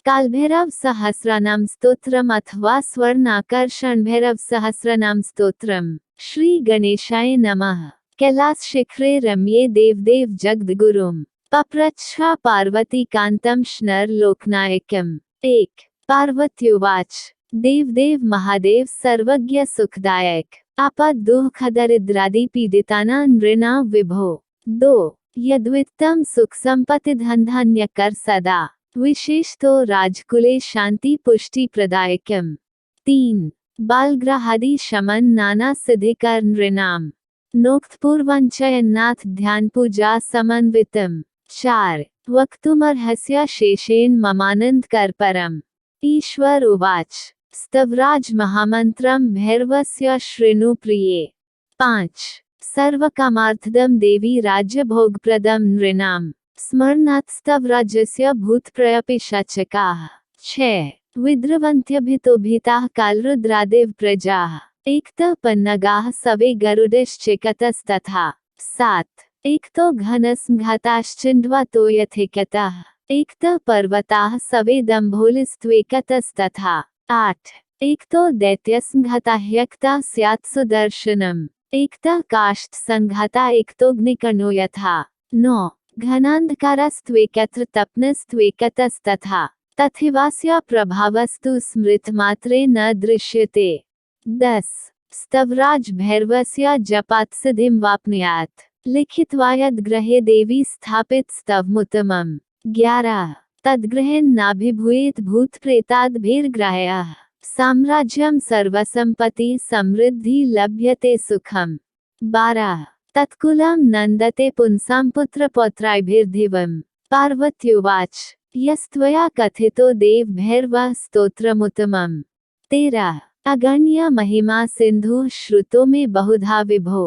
कालभैरव सहस्रनाम स्तोत्रम अथवा स्वर्णाकर्षण भैरव सहस्रनाम स्तोत्रम। श्री गणेशाय नमः। कैलास शिखरे रम्ये देवदेव जगद्गुरुम पप्रच्छा पार्वती कांतम शनर लोकनायकम। 1 पार्वत्युवाच देवदेव महादेव सर्वज्ञ सुखदायक आपद दुःखदरिद्रादि पीडितानां नृणां विभो। 2 यद्वित्तम सुख संपत्ति धन धान्य कर सदा विशेष तो राजकुले शांति पुष्टि प्रदायकम। 3 बालग्रहादि शमन नाना सिद्धिकर नृणाम नोक्तपूर्वञ्चयन्नाथ ध्यान पूजा समन्वितम। 4 वक्तुमर्हस्य शेषेण ममानंद कर परम। ईश्वर उवाच स्तवराज महामंत्रम भैरवस्य शृणु प्रिये। 5 सर्वकामार्थदं देवी राज्यभोगप्रदं नृणां स्मरणात् स्तवराजस्य भूतप्रयपिशाचकाः। 6 विद्रवन्त्यभितो भीताः कालरुद्रादेव प्रजाः एकतः पन्नगाः सवे गरुडश्चेकतस्तथा। 7 एकतो घनसंघाताश्चिन्द्वातो यथेकतः एकतः पर्वताः सवे दम्भोलिस्त्वेकतस्तथा। 8 एकतो दैत्यसंघाता ह्यक्तः स्यात् सुदर्शनम् एकतः काष्ठसंघाता एकतोऽग्निकणो यथा। 9 घनान्धकारस्त्वेकत्र तप्नस्त्वेकतस्तथा तथैवास्य प्रभावस्तु स्मृतमात्रे न दृश्यते। 10 स्तवराज भैरवस्य जपात् सिद्धिं वाप्नुयात् लिखित्वा यद्गृहे देवी स्थापित स्तवमुत्तमम्। 11 तद्गृहेण नाभिभूयेत् भूतप्रेताद्भिर्ग्राह्यः साम्राज्यं सर्वसम्पत्ति समृद्धि लभ्यते सुखम्। 12 तत्कुलं नन्दते पुंसां पुत्रपौत्राभिर्दिवम्। पार्वत्युवाच यस्त्वया कथितो देव भैरवः स्तोत्रमुत्तमम्। 13 अगण्य महिमा सिन्धुः श्रुतो मे बहुधा विभो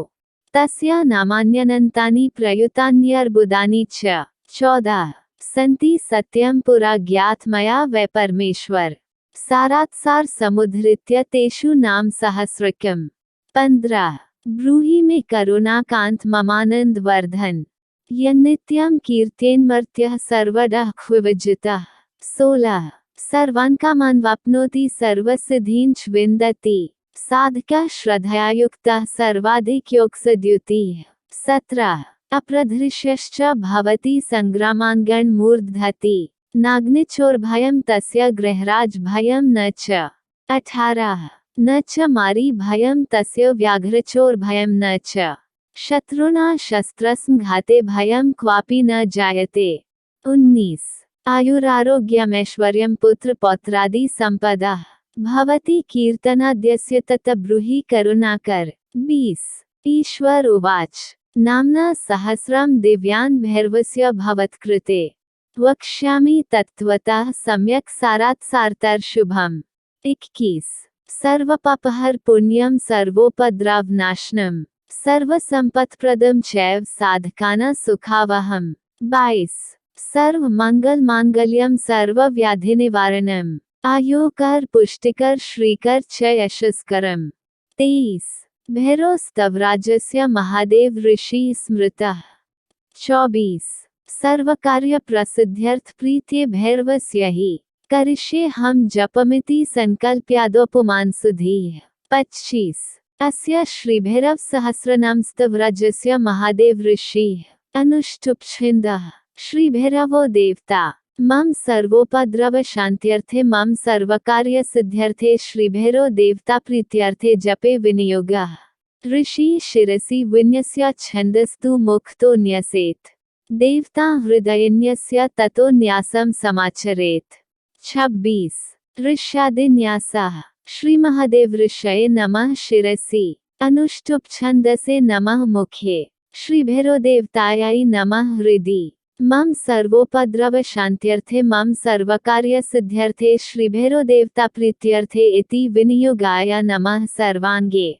तस्य नामान्यनन्तानि प्रयुतान्यर्बुदानि च। 14 सन्ति सत्यं पुरा ज्ञात मया वै परमेश्वर सारात् सार समुद्धृत्य तेषु नाम सहस्रकम्। 15 ब्रूहि मे करुणाकान्त ममानंद वर्धन यन्नित्यं कीर्त्येन्मर्त्यः सर्वदः ख्विविजितः। 16 सर्वान् कामान् वाप्नोति सर्वसिद्धींश्च विन्दति साधकः श्रद्धया युक्तः सर्वाधिकयोगसिद्ध्युतिः। 17 अप्रधृष्यश्च भवति संग्रामाङ्गण मूर्धति नाग्निचोर्भयं तस्य गृहराज भयं न च। 18 न च मारी भयं तस्य व्याघ्रचोर्भयं न च शत्रुणा शस्त्रसंघाते भयं क्वापि न जायते। 19 आयुरारोग्यमैश्वर्यं पुत्र पौत्रादि संपदः भवति कीर्तनाद्यस्य तत ब्रूहि करुणाकर। 20 ईश्वर उवाच नाम्ना सहस्रं दिव्यान् भैरवस्य भवत्कृते वक्ष्यामि तत्त्वतः सम्यक् सारात् सारतर शुभम्। 21 सर्वपापहर पुण्यं सर्वोपद्रवनाशनम् सर्वसम्पत्प्रदं चैव साधकानां सुखावहम्। 22 सर्वमंगल मांगल्यं सर्वव्याधिनिवारणम् आयोकर पुष्टिकर श्रीकर च यशस्करम्। 23 भैरव स्तवराजस्य महादेव ऋषि स्मृतः। 24 सर्वकार्य प्रसिद्ध्यर्थ प्रीत्ये भैरवस्य हि करिष्ये हम जपमिति संकल्प्यादोपमान सुधीः। 25 अस्य श्रीभैरव सहस्रनाम स्तवराजस्य महादेव ऋषिः अनुष्टुप्छिन्दः श्रीभैरवो देवता मम सर्वोपद्रव शान्त्यर्थे मम सर्वकार्य सिद्ध्यर्थे श्रीभैरव देवता प्रीत्यर्थे जपे विनियोगः। ऋषि शिरसि विन्यस्य छन्दस्तु मुखतो न्यसेत् देवता हृदयन्यस्य ततो न्यासं समाचरेत्। 26 ऋष्यादिन्यासः श्रीमहादेव ऋषये नमः शिरसि अनुष्टुप छन्दसे नमः मुखे श्रीभैरव देवतायै नमः हृदि मम सर्वोपद्रव शान्त्यर्थे मम सर्वकार्य सिद्ध्यर्थे श्रीभैरव देवता प्रीत्यर्थे इति विनियोगाय नमः सर्वांगे।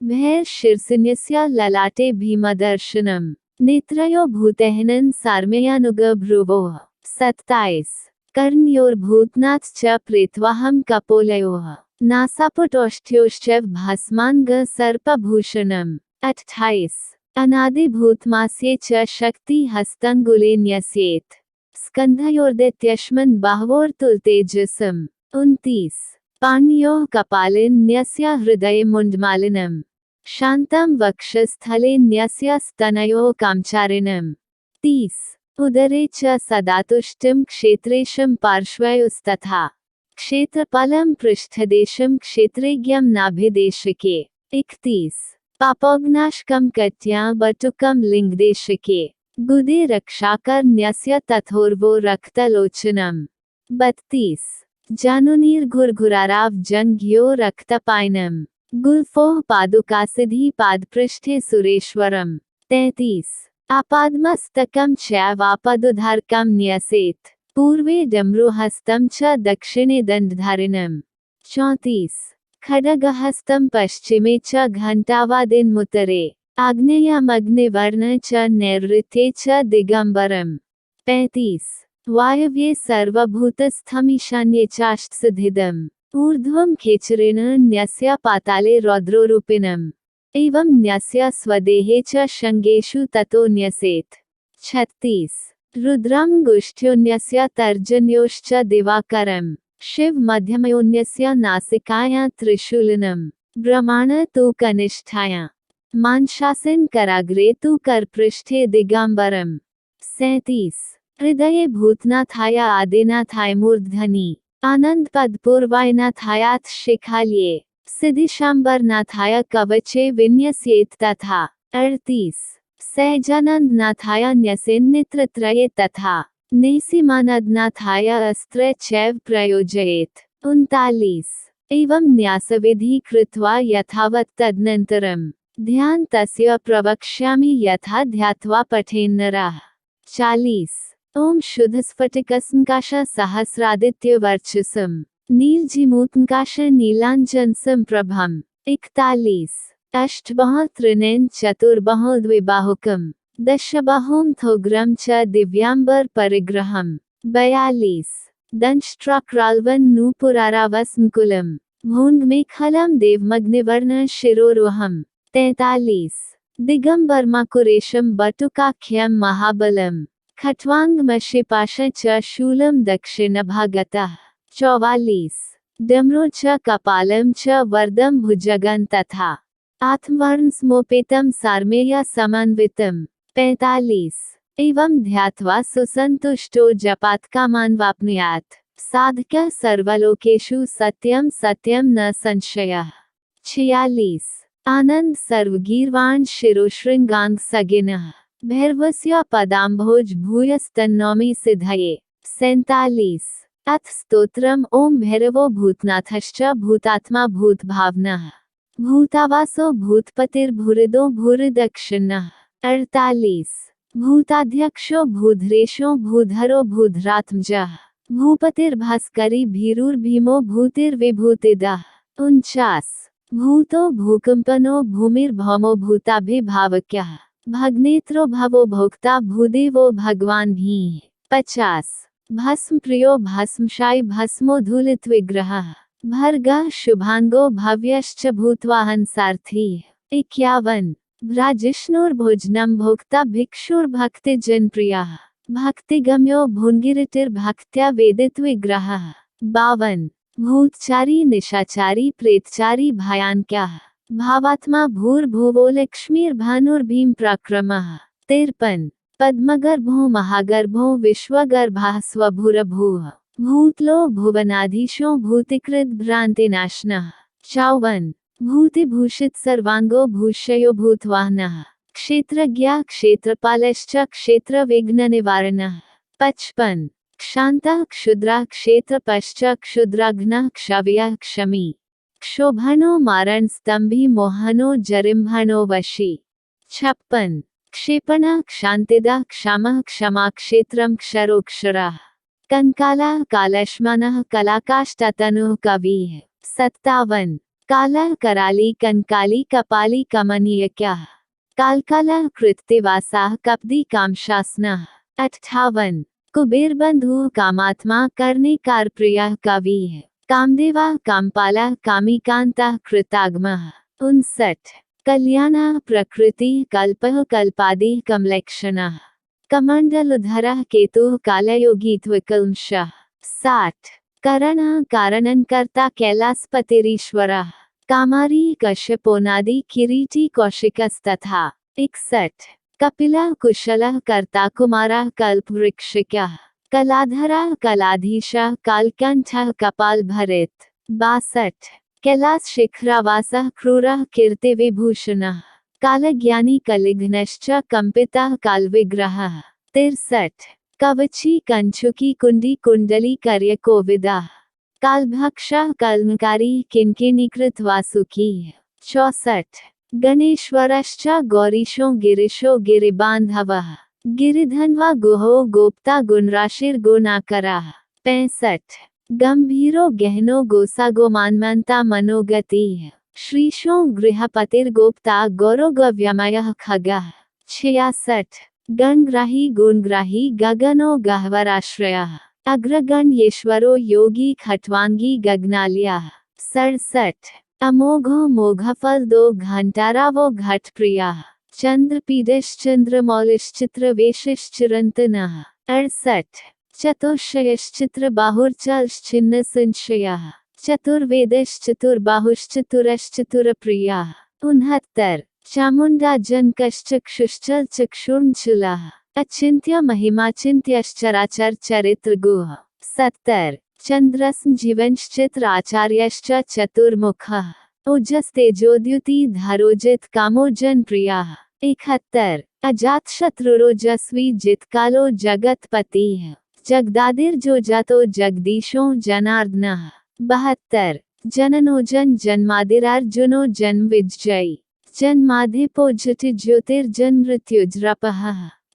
भैर शीर्षन्यस्य ललाटे भीमदर्शनम् नेत्रयो भूतैः सार्मेयानुग भ्रुवोः। 27 कर्णयोर्भूतनाथ च प्रेत्वाहं कपोलयोः नासापुटोष्ठ्योश्च भास्मांग सर्पभूषणम्। 28 अनादिभूतमास्ये च शक्ति हस्तंगुले न्यस्येत् स्कन्धयोर्दैत्यश्मन् बाह्वोर्तुलतेजसम्। 29 पाणियोः कपाले न्यस्य हृदये मुण्डमालिनम्। शान्तं वक्षस्थले न्यस्य स्तनयोः कामचारिणम्। 30 उदरे च सदा तुष्टिं क्षेत्रेशं पार्श्वयोस्तथा क्षेत्रपालं पृष्ठदेशं क्षेत्रेज्ञं नाभिदेशिके। 31 पापौघ्नाशकं कट्यां बटुकं लिङ्गदेशिके। गुदे रक्षाकर न्यस्य तथोर्वो रक्तलोचनम्। 32 जानुनीर्घुरघुराराव जङ्घ्यो रक्तपायनम्। गुल्फोः पादुकासिधि पादपृष्ठे सुरेश्वरम्। 33 आपादमस्तकं चैवापदुधारकं न्यसेत्। पूर्वे डमरुहस्तं च दक्षिणे दण्डधारिणम्। 34 खड्गहस्तं पश्चिमे च घण्टावादिन्मुत्तरे। आग्नेयमग्निवर्ण च नैऋत्ये च दिगम्बरम्। 35 वायव्ये सर्वभूतस्थमीशान्ये चाष्टसिद्धिदम्। ऊर्ध्वं खेचरेण न्यस्य पाताले रौद्रोरूपिणम्। एवं न्यस्य स्वदेहे च शृङ्गेषु ततो न्यसेत्। 36 रुद्राङ्गुष्ठ्योऽन्यस्य तर्जन्योश्च दिवाकरम्। शिव मध्यमयोऽन्यस्य नासिकायां त्रिशूलिनम्। ब्रह्माण तु कनिष्ठायां। मांशासिन कराग्रे तु करपृष्ठे दिगम्बरम्। 37 हृदये भूतनाथाय आदिनाथाय मूर्धनि। आनन्दपदपूर्वायनाथायात् शिखाल्ये। सिद्धिशाम्बरनाथाय कवचे विन्यस्येत् तथा। 38 सहजानन्दनाथाय न्यसेन्नित्रत्रये तथा। नेसीमानदनाथाय अस्त्रे चैव प्रयोजयेत्। 39 एवं न्यासविधि कृत्वा यथावत् तदनन्तरम् ध्यान तस्य प्रवक्ष्यामि यथा ध्यात्वा पठेन्नरः। 40 ओम शुद्धस्फटिकसंकाश सहस्रादित्यवर्चसम्। नीलजिमूतंकाश नीलाञ्जनसं प्रभम्। 41 अष्टबाहुं त्रिनेत्रं चतुर्बाहुं द्विबाहुकम्। दशबाहुं थोग्रं च दिव्याम्बर परिग्रहम्। 42 दंष्ट्राक्राल्वन् नूपुरारावसंकुलम्। भूङ्गमेखलं देवमग्निवर्ण शिरोरुहम्। 43 दिगम्बरमाकुरेशं बटुकाख्यं महाबलम्। खट्वाङ्गमशिपाश च शूलं दक्षिणभागतः। 44 डमरू च कपालं च वरदं भुजगं तथा। आत्मवर्णसमोपेतं सारमेय समन्वितम्। 45 एवं ध्यात्वा सुसन्तुष्टो जपात्कामान् वाप्नुयात्। साधकः सर्वलोकेषु सत्यं सत्यं न संशयः। 46 आनंद सर्वगीर्वाण शिरोशृङ्गाङ्ग सगिनः। भैरवस्य पदाम्भोज भूयस्तन्नौमि सिद्धये। 47 अथ स्तोत्रम् ओम भैरवो भूतनाथश्च भूतात्मा भूतभावनः। भूतावासो भूतपतिर्भूरिदो भूरिदक्षिणः। 48 भूताध्यक्षो भूधरेशो भूधरो भूधरात्मजः। भूपतिर्भास्करी भीरुर्भीमो भूतिर्विभूतिदः। 49 भूतो भूकंपनो भूमिर्भौमो भूताभिभावक्यः। भगनेत्रो भवो भोक्ता भूदेवो भगवान् भीः। 50 भस्म प्रियो भस्मशायी भस्मोद्धूलितविग्रहः। भर्गः शुभांगो भव्यश्च भूतवाहन सारथी। 51 भ्राजिष्णुर्भोजनं भोक्ता भिक्षुर्भक्तिजनप्रियः। भक्तिगम्यो भुङ्गिरिटिर्भक्त्या वेदितविग्रहः। 52 भूतचारी निशाचारी प्रेतचारी भयानकः। भावात्मा भूर्भुवो लक्ष्मीर्भानुर्भीम प्रक्रमः। 53 पद्मगर्भो महागर्भो विश्वगर्भः स्वभूरभूः। भूतलो भुवनाधीशो भूतिकृत भ्रान्तिनाशनः। 54 भूतिभूषित सर्वांगो भूषयो भूतवाहनः। क्षेत्रज्ञः क्षेत्रपालश्च क्षेत्रविघ्ननिवारणः। 55 क्षान्तः क्षुद्रः क्षेत्रपश्च क्षुद्राघ्नः क्षव्यः क्षमी। क्षोभनो मारणस्तंभी मोहनो जरिम्भणो वशी। 56 क्षेपणः क्षान्तिदः क्षामः क्षमा क्षेत्रं क्षरोक्षरः। कंकालः कालश्मानः कलाकाष्ठतनुः कविः। 57 कालः कराली कंकाली कपाली कमनीयक्यः। कालकालः कृत्तिवासः कपदी कामशासनः। 58 कुबेरबन्धुः कामात्मा कर्णिकारप्रियः कविः। कामदेवः कामपालः कामिकान्तः कृतागमः। 59 कल्याणः प्रकृतिः कल्पः कल्पादिः कमलक्षणः। कमण्डलुधरः केतुः कालयोगीत्वकल्मषः। 60 करणः कारणं कर्ता कैलासपतिरीश्वरः। कामारी कश्यपोनादि किरीटी कौशिकस्तथा। 61 कपिलः कुशलः कर्ता कुमारः कल्पवृक्षिकः। कलाधरः कलाधीशः कालकंठः कपालभरित। 62 कैलास शिखरावासः क्रूरः कीर्तिविभूषणः। कालज्ञानी कलिघ्नश्च कंपितः कालविग्रहः। 63 कवची कंचुकी कुंडी कुंडली कर्यकोविदः। कालभक्षः कलंकारी किंकिनीकृत वासुकी। 64 गणेश्वरश्च गौरीशो गिरिशो गिरिबान्धवः। गिरिधन्वा गुहो गोप्ता गुणराशिर्गुणाकरः। 65 गंभीरो गहनो गोसा गोमान्मन्ता मनोगतिः। श्रीशो गृहपतिर्गोप्ता गौरोगव्यमयः खगः। 66 गणग्राही गुणग्राही गगनो गह्वराश्रयः। अग्रगण्येश्वरो योगी खट्वांगी गगनालयः। 67 अमोघो मोघफल दो घंटारावो घट प्रियः। चंद्रपीडश्चंद्रमौलिश्चित्रवेशिश्चिरन्तनः। 68 चतुष्षयश्चित्रबाहुर्चलश्चिन्न संशयः। चतुर्वेदश्चतुर्बाहुश्चतुरश्चतुरप्रियः। 69 चामुंडा जनकश्चक्षुश्चल चक्षुर्चलः। अचिन्त्य महिमाचिन्त्यश्चराचर चरित्रगुः। 70 चंद्रस्म जीवंश्चित्र आचार्यश्च चतुर्मुखः। ओजस्तेजोद्युति धारोजित कामो जनप्रियः। 71 अजातशत्रुरोजस्वी जितकालो जगतपतिः। जगदादिर्जोजातो जगदीशो जनार्दनः। 72 जननोजन जन्मादिरार्जुनो जन्मविजयी। जन्माधिपो जति ज्योतिर्जन्मृत्युज्रपः।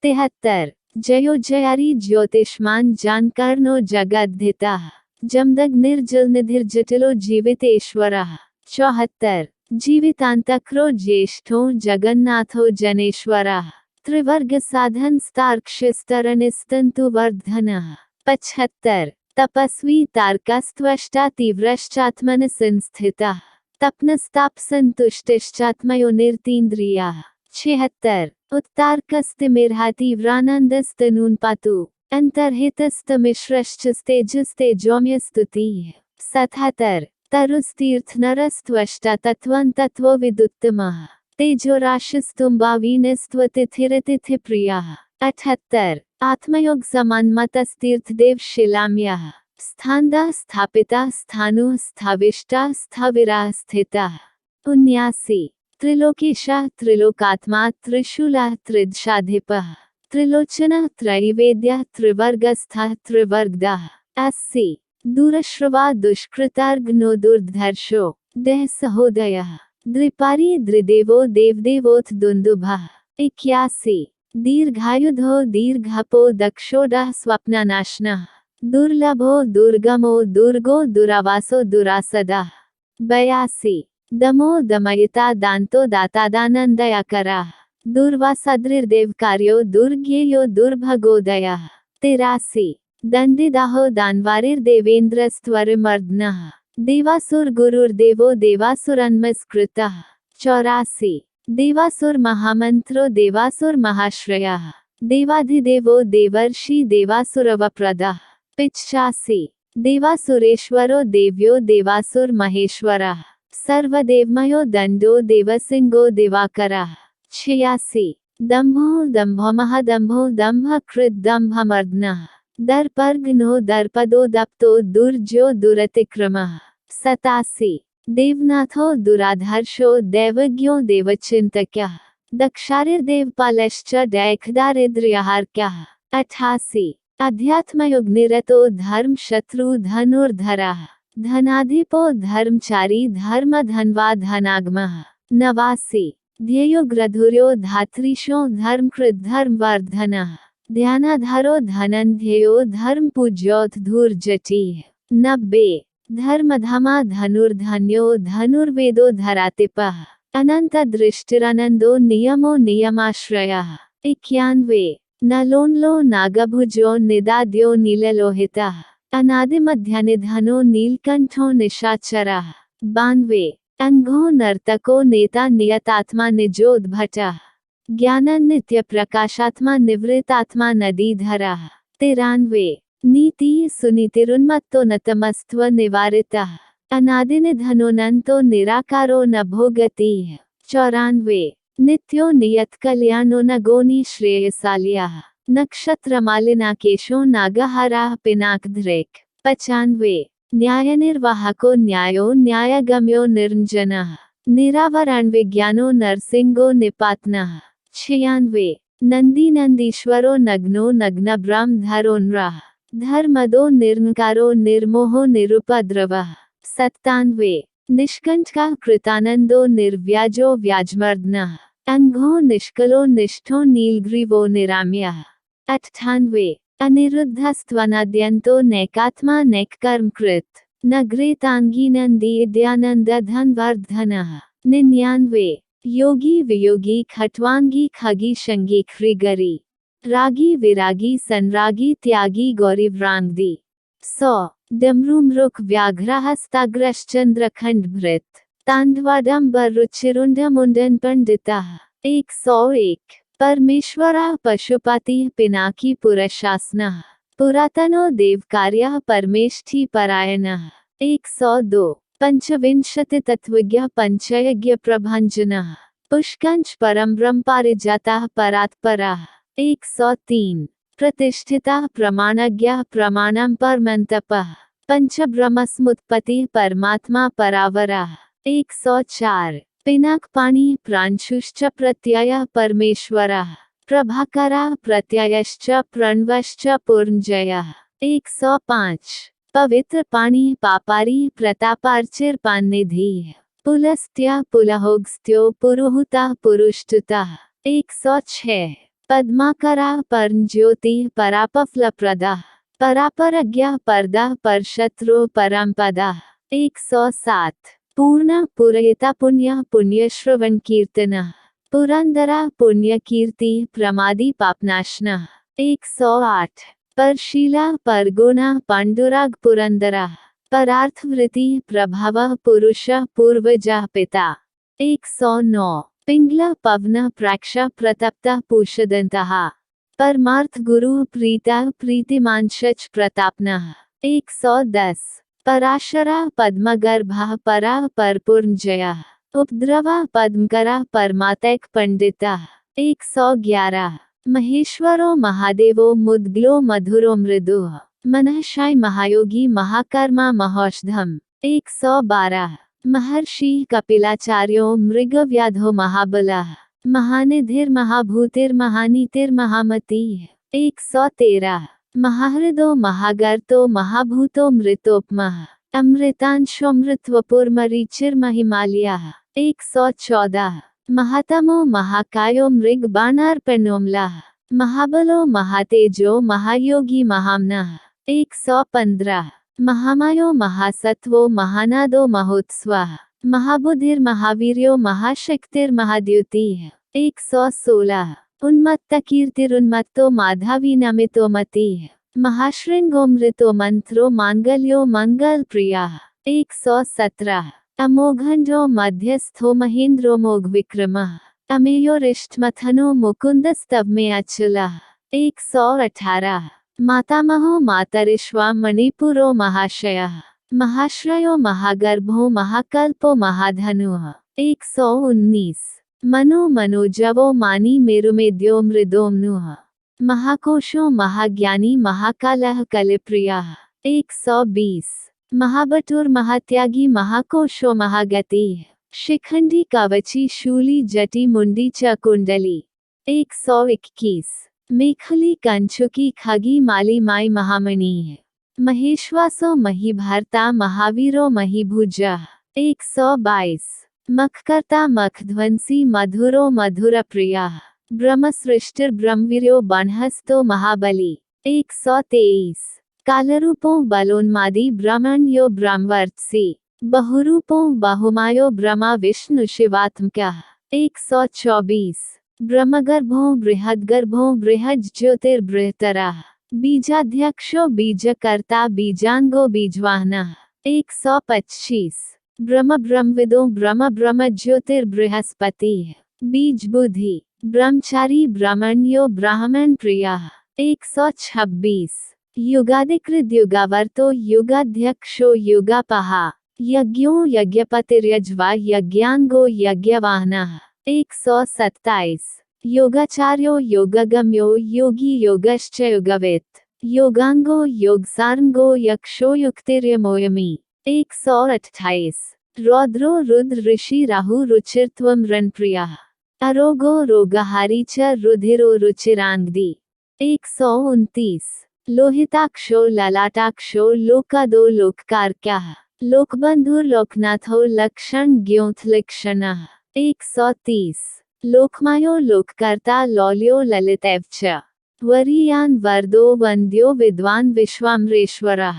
73 जयो जयारी ज्योतिष्मान जानकार्नो जगद्धितः। जमदग्निर्जलनिधिर्जटिलो जीवितेश्वरः। 74 जीवितांतक्रो ज्येष्ठो जगन्नाथो जनेश्वरः। त्रिवर्ग साधन स्तार्क्ष्यस्तरणिस्तन्तुवर्धनः। 75 तपस्वी तारकस्त्वष्टा तीव्रश्चात्मन संस्थितः। तप्नस्तापसंतुष्टिश्चात्मयोनिर्तीन्द्रियः। 76 उत्तारकस्तिमिर्हातीव्रानन्दस्तनून् पातु। अन्तर्हितस्तमिश्रश्चस्तेजस्तेजोम्यस्तुतिः। 77 तरुस्तीर्थनरस्त्वष्टा तत्त्वं तत्त्वविदुत्तमः। तेजोराशिस्तुम्बावीनस्त्वतिथिरतिथिप्रियः। 78 आत्मयोग समान्मतस्तीर्थदेव शिलाम्यः। स्थानदा स्थापिता स्थाणुः स्थाविष्टा स्थाविराः स्थिताः। 79 त्रिलोकेशः त्रिलोकात्मा त्रिशूलः त्रिदशाधिपः। त्रिलोचनः त्रैवेद्यः त्रिवर्गस्थः त्रिवर्गदः। 80 दूरश्रवा दुष्कृतार्घ्नो दुर्धर्षो देह सहोदयः। द्विपारी द्रिदेवो देवदेवोऽथ दुन्दुभः। 81 दीर्घायुधो दीर्घपो दक्षोडः स्वप्ननाशनः। दुर्लभो दुर्गमो दुर्गो दुरावासो दुरासदः। 82 दमो दमयिता दान्तो दातादानन्दयकरः। दुर्वासाद्रिर्देवकार्यो दुर्ज्ञेयो दुर्भगोदयः। 83 दण्डिदाहो दान्वारिर्देवेन्द्रस्त्वरिमर्दनः। देवासुरगुरुर्देवो देवासुरन्मस्कृतः। 84 देवासुरमहामन्त्रो देवासुरमहाश्रयः। देवाधिदेवो देवर्षि देवासुरवप्रदः। 85 देवासुरेश्वरो देव्यो देवासुरमहेश्वरः। सर्वदेवमयो दण्डो देवसिंहो दिवाकरः। 86 दम्भो दम्भोमहदम्भो दम्भकृत् दम्भमर्दनः। दर्पर्घ्नो दर्पदो दप्तो दुर्जो दुरतिक्रमः। 87 देवनाथो दुराधर्षो दैवज्ञो देवचिन्तक्यः। दक्षारिर्देवपालश्च दैखदारिद्र्यहार्क्यः। 88 अध्यात्मयुगनिरतो धर्म शत्रु धनुर्धरः। धनाधिपो धर्मचारी धर्मधन्वा धनागमः। 89 ध्येयोग्रधुर्यो धात्रीशो धर्मकृत् धर्मवर्धनः। ध्यानाधारो धनन्ध्येयो धर्मपूज्योऽथ धूर्जटिः। 90 धर्मधामा धनुर्धन्यो धनुर्वेदो धरातिपः। अनन्तदृष्टिरनन्दो नियमो नियमाश्रयः। 91 नलोन्लो नागभुजो निदाद्यो नीललोहितः। अनादिमध्यनिधनो नीलकंठो निशाचरः। 92 अंघो नर्तको नेता नियतात्मा निजोद्भटः। ज्ञानन नित्य प्रकाशात्मा निवृत्तात्मा नदीधरा। 93 नीति सुनीतिरुन्मत्तो नतमस्त्व निवारितः। अनादिनिधनोऽनन्तो निराकारो न भोगति। 94 नित्यो नियतकल्याणो न गोनी श्रेयसालियाः। नक्षत्रमालिनाकेशो नागहाराः पिनाकधृक्। 95 न्यायनिर्वाहको न्यायो न्यायगम्यो निरञ्जनः। निरावरणविज्ञानो नरसिंहो निपातनः। 96 नन्दीनन्दीश्वरो नग्नो नग्नब्रह्मधरो नृः। धर्मदो निर्नकारो निर्मोहो निरुपद्रवः। 97 निष्कण्टकः कृतानन्दो निर्व्याजो व्याजमर्दनः। अंघो निष्कलो निष्ठो नीलग्रीवो निराम्यः। 98 अनिरुद्धस्त्वनाद्यन्तो नैकात्मा नैककर्मकृत्। नगरेताङ्गी नन्दीद्यानन्दधनवर्धनः। 99 योगी वियोगी खट्वांगी खगी शंगी खृगरी। रागी विरागी सनरागी त्यागी गौरीव्रांगदी। 100 डमरूमरुक व्याघ्रहस्ताग्रश्चंद्रखंड तांडवाडंबर रुचिरुंडमुंडन पंडितः। 101 परमेश्वरः पशुपतिः पिनाकी पुरशासनः। पुरातनो देवकार्यः परमेष्ठी परायणः। 102 पंचविंशतितत्त्वज्ञः पंचयज्ञ प्रभंजनः। पुष्कंच परम ब्रह्म पारिजातः परात्परः। 103 प्रतिष्ठितः प्रमाणज्ञः प्रमाणं परमन्तपः। पंचब्रह्मसमुत्पत्तिः परमात्मा परावरः। 104 पिनाकपाणिः प्रांशुश्च प्रत्ययः परमेश्वरः। प्रभाकरः प्रत्ययश्च प्रणवश्च पूर्णजयः। 105 पवित्र पाणिः पापारिः प्रतापार्चिर्पान्निधिः। पुलस्त्य पुलहोगस्त्यो पुरुहुतः पुरुष्टुतः। 106 पद्माकरः परमज्योतिः परापफलप्रदः। परापरज्ञः परदः परशत्रुः परमपदः। 107 पूर्णः पूरयिता पुण्यः पुण्यश्रवण कीर्तनः। पुरंदरः पुण्यकीर्तिः प्रमादी पापनाशनः। 108 परशीलः परगुणः पाण्डुराग पुरंदरः। परार्थवृत्तिः प्रभावः पुरुषः पूर्वजः पिता। 109 पिंगलः पवनः प्राक्षः प्रतप्तः पूषदन्तः। परमार्थ गुरुः प्रीतः प्रीतिमांशच प्रतापनः। 110 पराशरः पद्मगर्भः पराः परपूर्णजयः। उपद्रवः पद्मकरः परमातैक पंडितः। 111 महेश्वरो महादेवो मुद्गलो मधुरो मृदुः। मनःशाय महायोगी महाकर्मा महौषधम्। 112 महर्षिः कपिलाचार्यो मृगव्याधो महाबलः। महानिधिर्महाभूतिर्महानीतिर्महामतिः। 113 महाहृदो महागर्तो महाभूतो मृतोपमः। अमृतांशोऽमृतवपुर्मरीचिर्महिमालयः। 114 महातमो महाकायो मृगबाणार्पणोम्लः। महाबलो महातेजो महायोगी महाम्नः। 115 महामायो महासत्वो महानादो महोत्स्वः। महाबुद्धिर्महावीर्यो महाशक्तिर्महाद्युतिः। 116 उन्मत्तकीर्तिरुन्मत्तो माधवी नमितो मतिः। महाशृंगोमृतो मंत्रो मांगल्यो मंगल प्रियः। 117 अमोघंडो मध्यस्थो महेन्द्रो मोघ विक्रमः। अमेयोरिष्टमथनो मुकुंदस्तवमे अचलः। 118 मातामहो मातरिश्वा मणिपुरो महाशयः। महाश्रयो महागर्भो महाकल्पो महाधनुः। 119 मनो मनोजवो मानी मेरुमेद्यो मृदोम्नुः। महाकोशो महाज्ञानी महाकालः कलिप्रियः। 120 महाबटुर महात्यागी महाकोशो महागतिः। शिखंडी कवची शूली जटी मुंडी च कुंडली। 121 मेखली कंचुकी खगी माली माई महामणि। महेश्वासो महीभारता महावीरो महीभुजः। 122 मखकर्ता मखध्वंसी मधुरो मधुर प्रियः। ब्रह्मसृष्टिर्ब्रह्मवीर्यो बाणहस्तो महाबली। 123 कालरूपो बलोन्मादी ब्रह्मण्यो ब्रह्मवर्त्सी। बहुरूपो बहुमायो ब्रह्मा विष्णु शिवात्मकः। 124 ब्रह्मगर्भो बृहद्गर्भो बृहज्ज्योतिर्बृहत्तरः। बीजाध्यक्षो बीजकर्ता बीजांगो बीजवाहनः। 125 ब्रह्म ब्रह्मविदो ब्रह्म ब्रह्म ज्योतिर्बृहस्पतिः। बीज बुद्धि। ब्रह्मचारी ब्राह्मण्यो ब्राह्मण प्रिया। 126। युगाधिकृत युगावर्तो युगाध्यक्षो युगापहा। यज्ञो यज्ञपतिर्यज्वा यज्ञांगो यज्ञवाहनः। 127। योगाचार्यो योगगम्यो योगी योगश्च योगवित्। योगांगो योगसारंगो यक्षो युक्तिर्यमोयमी। 128। रौद्रो रुद्र ऋषि राहु रुचिर्त्वं रणप्रियः। अरोगो रोगहारी च रुधिरो रुचिरांगदी। 129। लोहिताक्षो ललाटाक्षो लोकादो लोककारक्यः। लोकबंधुर्लोकनाथो लक्षण ज्ञोथलक्षणः। 130। लोकमायो लोककर्ता लौल्यो ललितैव च। वरीयान वरदो वंद्यो विद्वान विश्वाम्रेश्वरः।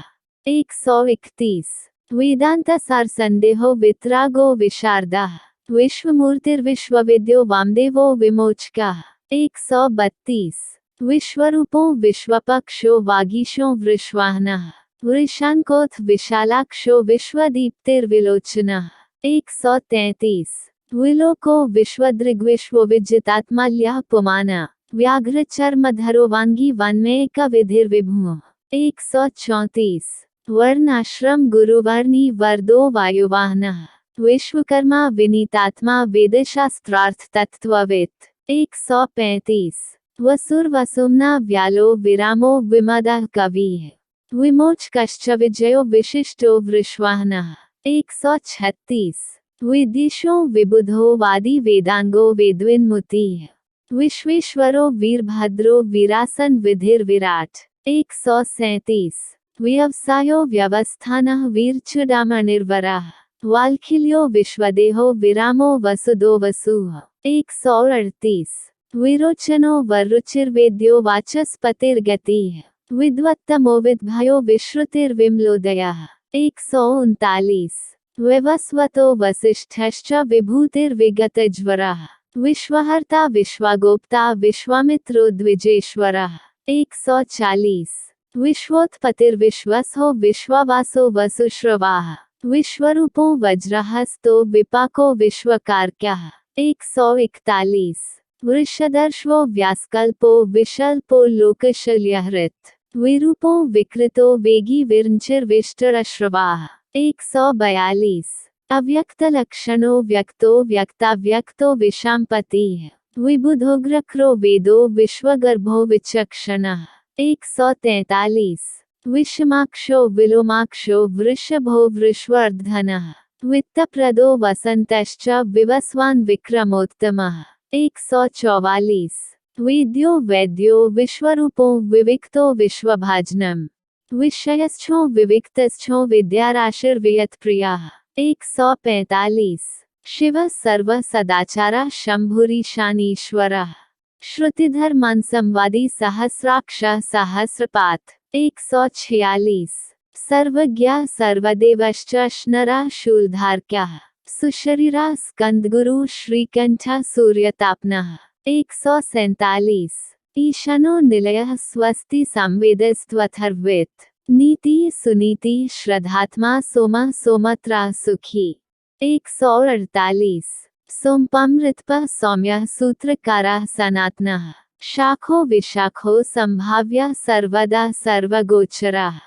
131। वेदांत सार संदेहो वितरागो विशारदः। विश्वमूर्तिर्विश्वविद्यो वामदेवो विमोचकः। 132। विश्वरूपो विश्वपक्षो वागीशो वृषवाहनः। वृषांकोथ विशालाक्षो विश्वदीप्तिर्विलोचनः। 133। विलोको विश्वदृग्विश्वविजितात्माल्यः पुमानः। व्याघ्रचर्मधरो वांगी वन्मयकविधिर्विभुः। 134। वर्णाश्रम गुरुवर्णी वरदो वायुवाहनः। विश्वकर्मा विनीतात्मा वेदशास्त्रार्थ तत्त्ववित्। 135। वसुर्वसुम्ना व्यालो विरामो विमदः कविः। विमोचकश्च विजयो विशिष्टो वृषवाहनः। 136। विदिशो विबुधो वादी वेदांगो वेद्विन्मुतिः। विश्वेश्वरो वीरभद्रो वीरासन विधिर्विराट। 137। व्यवसायो व्यवस्थानः वीरचूडामणिर्वरः। वाल्खिल्यो विश्वदेहो विरामो वसुदो वसुः। 138। विरोचनो वरुचिर्वेद्यो वाचस्पतिर्गतिः। विद्वत्तमो विद्भयो विश्रुतिर्विमलोदयः। 139। विवस्वतो वसिष्ठश्च विभूतिर्विगतज्वरः। विश्वहर्ता विश्वागोप्ता विश्वामित्रो द्विजेश्वरः। 140। विश्वोत्पत्तिर्विश्वसो विश्वावासो वसुश्रवाः। विश्वरूपो वज्रहस्तो विपाको विश्वकारक्यः। 141। वृषदर्शवो व्यासकल्पो विशल्पो लोकशल्यहृत्। विरूपो विकृतो वेगी विरंचिर्विष्टरश्रवाः। 142। अव्यक्तलक्षणो व्यक्तो व्यक्ताव्यक्तो विषाम्पतिः। विबुधोग्रक्रो वेदो विश्वगर्भो विचक्षणः। 143। विषमाक्षो विलोमाक्षो वृषभो वृषवर्धनः। वित्तप्रदो वसन्तश्च विवस्वान् विक्रमोत्तमः। 144। वेद्यो वैद्यो विश्वरूपो विविक्तो विश्वभाजनम्। विषयस्थो विविक्तस्थो विद्याराशिर्वियत्प्रियाः। 145। शिवः सर्व सदाचारा शंभुरीशानीश्वरः। श्रुतिधर्मान् संवादी सहस्राक्षः सहस्रपात्। 146। सर्वज्ञः सर्वदेवश्च नरः शूलधारक्यः। सुशरीरा स्कंदगुरु श्रीकंठः सूर्यतापनः। 147। ईशानो निलयः स्वस्ति संवेदस्त्वथर्वेत्। नीति सुनीति श्रद्धात्मा सोमा सोमत्रा सुखी। 148। सोमपमृतपः सौम्यः सूत्रकारः सनातनः। शाखो विशाखो संभाव्यः सर्वदा सर्वगोचरः।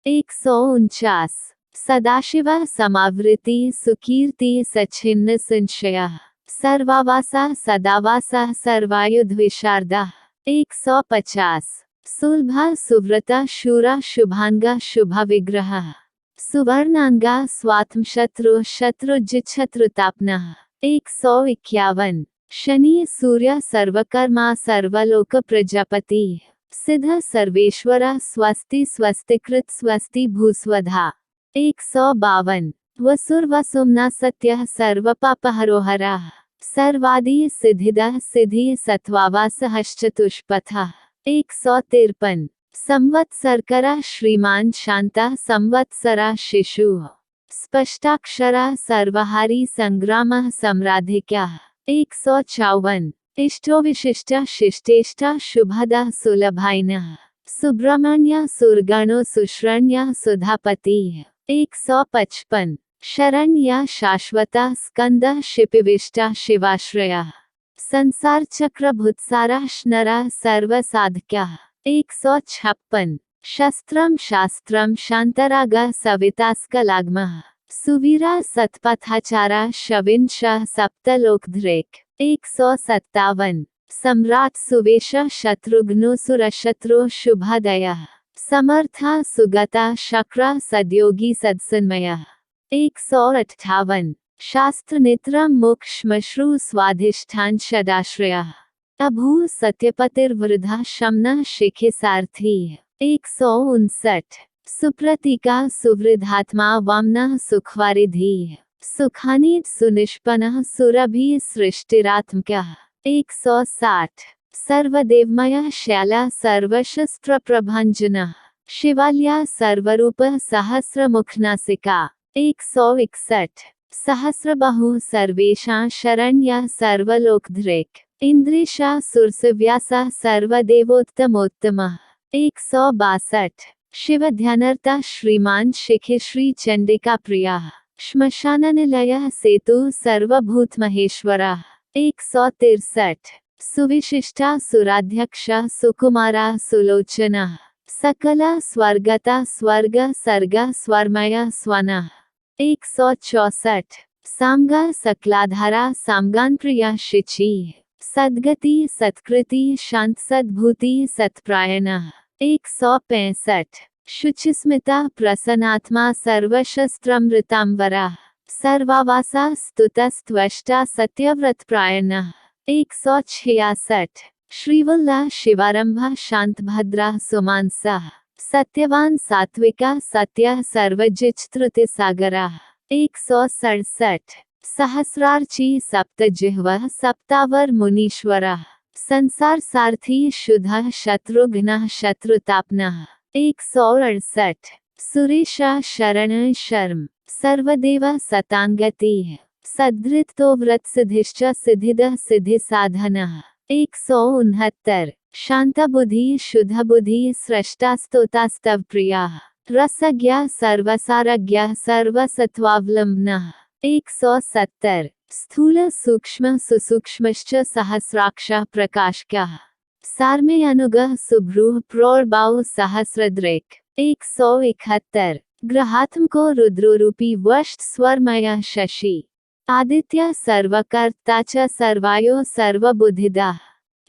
149। सदाशिवः समावृति सुकीर्ति सच्छिन्न संशयः। सर्वावासः सदावासः सर्वायुधविशारदः। 150। सुलभः सुव्रतः शूरः शुभांगः शुभविग्रहः। सुवर्णांगा स्वात्मशत्रुः शत्रुजिच्छत्रुतापनः। 151। शनि सूर्य सर्वकर्मा सर्वलोक प्रजापति। सिद्ध सर्वेश्वरः स्वस्ति स्वस्तिकृत स्वस्ति भूस्वधा। 152। वसुर्वसुम्ना सत्यः सर्वपापहरोहरः। सर्वादि सिद्धिदः सिद्धि सत्वावासश्चतुष्पथः। 153। संवत्सरकरः श्रीमान् शान्तः संवत्सरः शिशुः। स्पष्टाक्षरः सर्वहारी संग्रामः सम्राधिक्यः। 154। इष्टो विशिष्टः शिष्टेष्टः शुभदः सुलभाइनः। सुब्रह्मण्यः सुरगणो सुश्रण्यः सुधापतिः। 155। शरण्यः शाश्वतः स्कंदः शिपिविष्टः शिवाश्रयः। संसार चक्र भुत्सारा नरा सर्व साधक्या। 156 शस्त्रम शास्त्रम शांतराग सवितास्कलाग्म सुवीरा सत्पथाचारा शविंश सप्तलोकधृक्। 157 सम्राट सुवेश शत्रुघ्नो सुरशत्रो शुभादय समर्था सुगता शक्रा सद्योगी सत्सन्मय। 158 शास्त्र नेत्र मोक्षमश्रु स्वाधिष्ठान षडाश्रय अभू सत्यपतिर्वृद्धा शमन शिखे सारथी। 159 सुप्रतीका सुवृद्धात्मा वामना सुखवारिधि सुखानी सुनिष्पन्नः सुरभि सृष्टिरात्मकः। 160 सर्वदेवमय शैला सर्वशस्त्र प्रभंजन शिवाल्या सर्वरूप सहस्रमुखनासिका। 161 सहस्रबाहु सर्वेषां शरण्या सर्वलोकधृक् इंद्रेशा सुरसव्यासा सर्वदेवोत्तमोत्तमः। 162 शिव ध्यानर्ता श्रीमान शिखे श्री चंडिका प्रिया श्मशाननिलय सेतु सर्वभूत महेश्वरा। 163 सुविशिष्टा सुराध्यक्षा सुकुमारा सुलोचना सकला स्वर्गता स्वर्ग सर्ग स्वरमया स्वना। 164 सामगा सकलाधारा सामगान प्रिया शिची सद्गति सत्कृति शांत सद्भूति सत्प्रायणा। 165 शुचिस्मिता प्रसन्नात्मा सर्वशस्त्रमृतांबरा सर्वावासा स्तुतस्त्वष्टा सत्यव्रतप्रायणा। 166 श्रीवल्ला शिवारंभा शांतभद्रा सुमानसा सत्यवान सात्विका सत्य सर्वजिच्त्रुति सागरा। 167 सहस्रार्ची सप्तजिह्वा सप्तावर मुनीश्वरा संसार सारथी शुद्ध शत्रुघ्न शत्रुतापना। 168 सुरेशा शरण शर्म सर्वदेव सतांगति सद्धृतो व्रत सिद्धिश्च सिद्धिद सिद्धि साधना। 169 शांता बुद्धि शुद्ध बुद्धि सृष्टा स्तोतास्तव प्रिया रसज्ञा सर्वसारज्ञा सर्वसत्वावलंबना। 170 स्थूल सूक्ष्म सुसूक्ष्मश्च सहस्राक्षा प्रकाशका सारमे अनुगः सुभ्रूः प्रोर्बाउ सहस्रदृक्। 171 ग्रहात्मको रुद्रोरूपी वष्ट स्वरमय शशि आदित्य सर्वकर्ता च सर्वायो सर्वबुद्धिदा।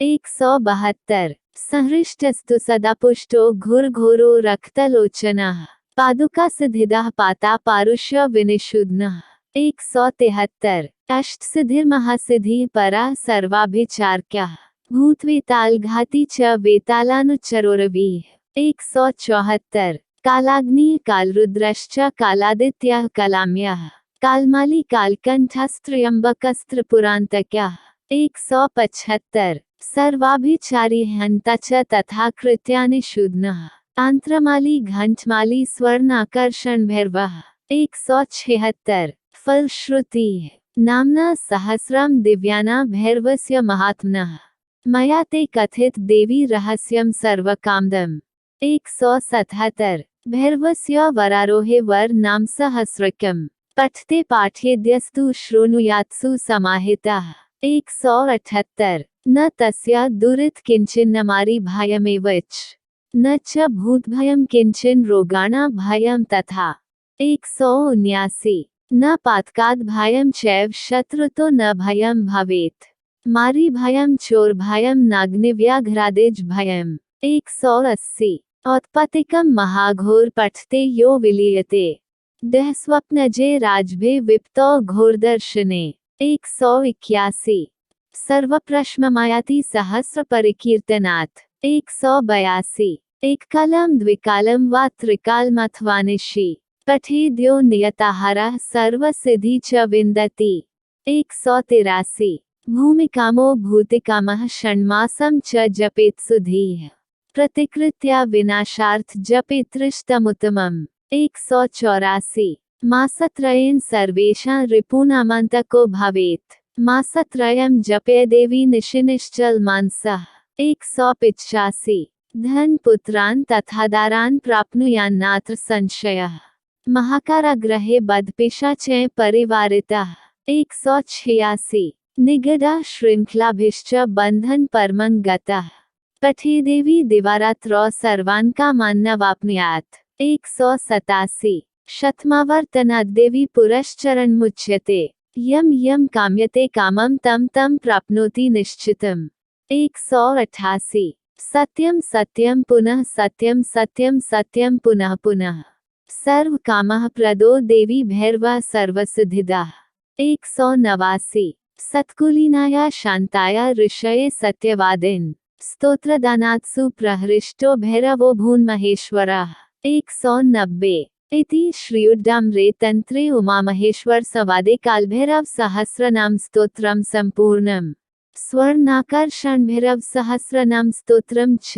172 संहृष्टस्तु सदा पुष्टो घोरो रक्तलोचना पादुका सिद्धिदा पाता पारुष्य विनिषुद्ना। 173 अष्ट सिद्धिर्महासिद्धि परा सर्वाभिचारक्या भूतवेतालघाती च वेतालानुचरोरवि। 174 कालाग्नि कालरुद्रश्च कालादित्य कलाम्यः कालमाली कालकंठस्त्र्यंबकस्त्रिपुरांतक्या। 175 सर्वाभिचारी हंता च तथा कृत्यानि शुद्नः आंत्रमाली घंटमाली स्वर्णाकर्षण भैरवः। 176 फलश्रुति नाम्ना सहस्रम दिव्याना भैरवस्य महात्मनः मया ते कथित देवी रहस्यम सर्वकामदम्। 177 भैरवस्य वरारोहे वर नाम सहस्रकम् पठते पाठेद्यस्तु शृणुयात्सु समाहितः। 178 न तस्या दुरित किंचिन नमारी भयमेवच न च भूतभयं किंचिन रोगाणा भयं तथा। 179 न पातकाद भयं चैव शत्रुतो न भयं भवेत् मारी भयं चोर भयं नाग्निव्याघ्रादिज भयं। 180 औत्पतिकं महाघोर पठते यो विलीयते दह स्वप्नजे राजभे विप्तो घोरदर्शने। 181 सर्वप्रश्ममायाति सहस्र परिकीर्तनात्। 182 एककालं द्विकालं वा त्रिकालमथवानिशि पठेद्यो नियताहारः सर्वसिद्धि च विन्दति। 183 भूमिकामो भूतिकामः षण्मासं च जपेत् सुधीः प्रतिकृत्या विनाशार्थ जपेत्रिष्टमुत्तमम्। 184 मासत्रयेन सर्वेषां रिपूनामन्तको भवेत् मासत्रयं जपे देवी निशिनिश्चल मानसः। 185 धन पुत्रान् तथा दारान् प्राप्नुयान्नात्र संशयः महाकारागृहे बद्धपेशाचेन परिवारितः। 186 निगडा श्रृंखलाभिश्च बंधन परमं गतः पठे देवी दिवारात्रौ सर्वान् कामान्नवाप्नुयात्। 187 शतमावर्तनाद्देवी पुरश्चरणमुच्यते यम यम काम्यते कामं तं तं प्राप्नोति निश्चितम्। 188 सत्यम सत्यम पुनः सत्यम सत्यम सत्यम पुनः पुनः सर्व कामः प्रदो देवी भैरवा सर्वसिद्धिदाः। 189 सत्कुलीनाया शांताया ऋषये सत्यवादिन् स्तोत्रदानात्सु प्रहृष्टो भैरवो भून्महेश्वरः। 190 इति श्रीयुड्डाम्रे तंत्रे उमामहेश्वर संवादे कालभैरव सहस्रनाम स्तोत्रम संपूर्णम्। स्वर्णाकर्षण भैरव सहस्रनाम स्तोत्रम च